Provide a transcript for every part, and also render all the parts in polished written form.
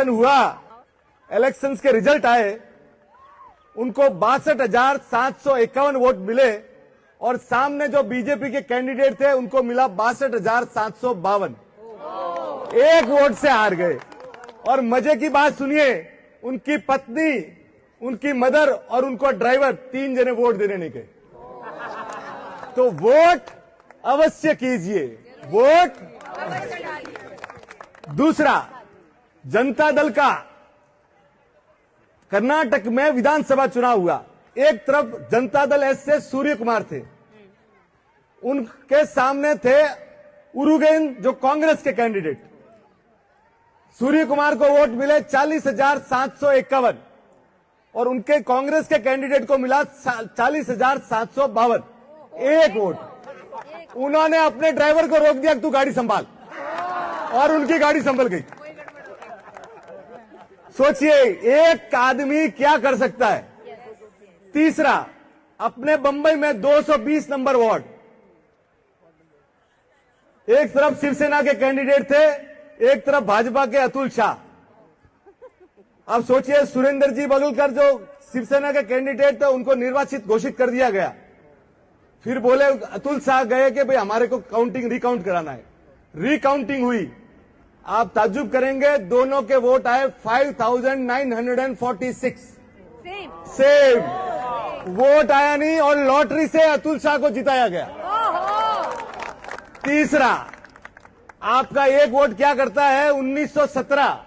हुआ, इलेक्शंस के रिजल्ट आए, उनको 62,751 वोट मिले और सामने जो बीजेपी के कैंडिडेट थे उनको मिला 62,752। एक वोट से हार गए। और मजे की बात सुनिए, उनकी पत्नी, उनकी मदर और उनको ड्राइवर 3 जने वोट देने नहीं गए। तो वोट अवश्य कीजिए, वोट। दूसरा, जनता दल का कर्नाटक में विधानसभा चुनाव हुआ। एक तरफ जनता दल एस से सूर्य कुमार थे, उनके सामने थे उरुगेन जो कांग्रेस के कैंडिडेट। सूर्य कुमार को वोट मिले 40,751 और उनके कांग्रेस के कैंडिडेट को मिला 40,752। एक वोट। उन्होंने अपने ड्राइवर को रोक दिया कि तू गाड़ी संभाल, और उनकी गाड़ी संभल गई। सोचिए एक आदमी क्या कर सकता है। तीसरा, अपने बंबई में 220 नंबर वार्ड, एक तरफ शिवसेना के कैंडिडेट थे, एक तरफ भाजपा के अतुल शाह। अब सोचिए सुरेंद्र जी बगलकर जो शिवसेना के कैंडिडेट थे उनको निर्वाचित घोषित कर दिया गया। फिर बोले अतुल शाह गए कि भाई हमारे को काउंटिंग रिकाउंट कराना है। रिकाउंटिंग हुई, आप ताज्जुब करेंगे, दोनों के वोट आए 5,946। सेम वोट आया नहीं और लॉटरी से अतुल शाह को जिताया गया। तीसरा, आपका एक वोट क्या करता है। 1917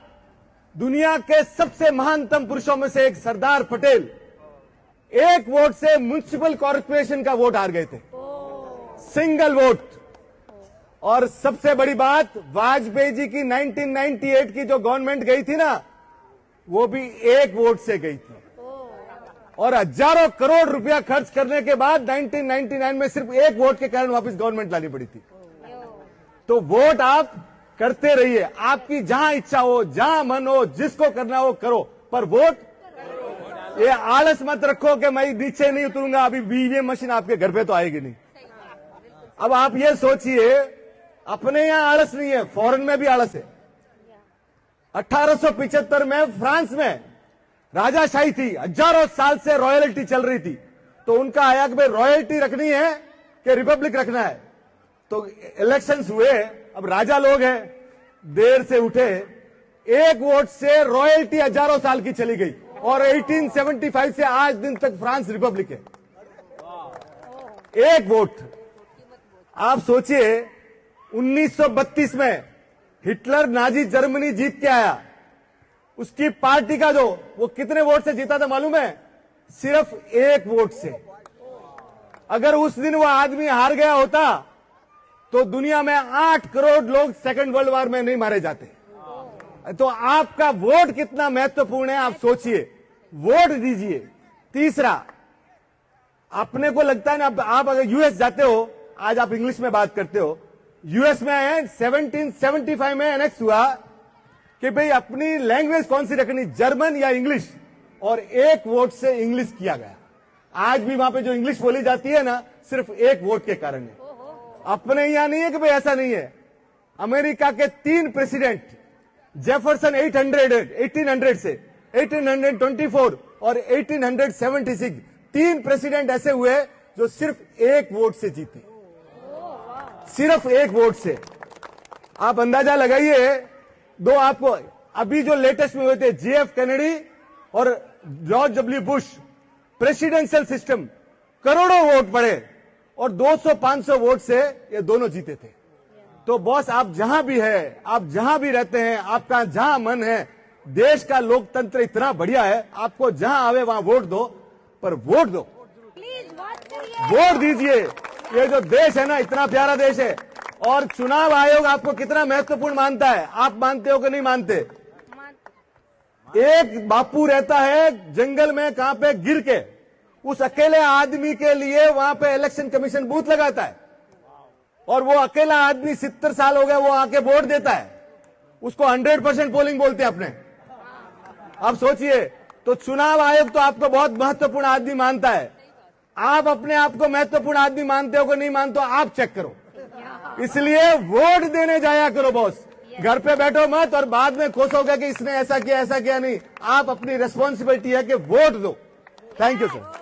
दुनिया के सबसे महानतम पुरुषों में से एक सरदार पटेल एक वोट से म्युनिसिपल कॉर्पोरेशन का वोट हार गए थे, सिंगल वोट। और सबसे बड़ी बात, वाजपेयी जी की 1998 की जो गवर्नमेंट गई थी ना, वो भी एक वोट से गई थी। और हजारों करोड़ रुपया खर्च करने के बाद 1999 में सिर्फ एक वोट के कारण वापस गवर्नमेंट लानी पड़ी थी। तो वोट आप करते रहिए, आपकी जहां इच्छा हो, जहां मन हो, जिसको करना हो करो, पर वोट ये आलस मत रखो कि मैं नीचे नहीं उतरूंगा, अभी ईवीएम मशीन आपके घर पे तो आएगी नहीं। अब आप ये सोचिए, अपने यहां आलस नहीं है, फॉरेन में भी आलस है। 1875 में फ्रांस में राजाशाही थी, हजारों साल से रॉयल्टी चल रही थी। तो उनका आया कि भाई रॉयल्टी रखनी है कि रिपब्लिक रखना है। तो इलेक्शंस हुए, अब राजा लोग हैं, देर से उठे, एक वोट से रॉयल्टी हजारों साल की चली गई और 1875 से आज दिन तक फ्रांस रिपब्लिक है। एक वोट। आप सोचिए 1932 में हिटलर नाजी जर्मनी जीत के आया, उसकी पार्टी का जो वो कितने वोट से जीता था मालूम है? सिर्फ एक वोट से। अगर उस दिन वो आदमी हार गया होता तो दुनिया में 8 करोड़ लोग सेकंड वर्ल्ड वॉर में नहीं मारे जाते। तो आपका वोट कितना महत्वपूर्ण है आप सोचिए, वोट दीजिए। तीसरा, अपने को लगता है ना, आप अगर यूएस जाते हो, आज आप इंग्लिश में बात करते हो, यूएस में 1775 में एनेक्स हुआ कि भाई अपनी लैंग्वेज कौन सी रखनी, जर्मन या इंग्लिश, और एक वोट से इंग्लिश किया गया। आज भी वहां पे जो इंग्लिश बोली जाती है ना, सिर्फ एक वोट के कारण है। अपने यहां नहीं है कि भाई ऐसा नहीं है। अमेरिका के 3 प्रेसिडेंट, जेफरसन 1800 से 1824 और 1876, 3 प्रेसिडेंट ऐसे हुए जो सिर्फ एक वोट से जीते, सिर्फ एक वोट से। आप अंदाजा लगाइए, दो आपको अभी जो लेटेस्ट में हुए थे, JF कैनेडी और George W Bush, presidential system, करोड़ों वोट पड़े और 200-500 वोट से ये दोनों जीते थे। तो बॉस, आप जहां भी है, आप जहां भी रहते हैं, आपका जहां मन है, देश का लोकतंत्र इतना बढ़िया है, आपको जहां आवे वहां वोट दो, पर वोट दो, वोट दीजिए। ये जो देश है ना, इतना प्यारा देश है। और चुनाव आयोग आपको कितना महत्वपूर्ण मानता है, आप मानते हो कि नहीं मानते? एक बापू रहता है जंगल में, कहां पे, गिर के, उस अकेले आदमी के लिए वहां पे इलेक्शन कमीशन बूथ लगाता है और वो अकेला आदमी 70 साल हो गया, वो आके वोट देता है। उसको 100% पोलिंग बोलते हैं अपने। अब सोचिए, तो चुनाव आयोग तो आपको बहुत महत्वपूर्ण आदमी मानता है। आप अपने आप को महत्वपूर्ण आदमी मानते हो कि नहीं मानते हो, आप चेक करो। इसलिए वोट देने जाया करो बॉस। घर पे बैठो मत और बाद में कोसोगे कि इसने ऐसा किया नहीं। आप अपनी रेस्पॉन्सिबिलिटी है कि वोट दो। Thank you sir.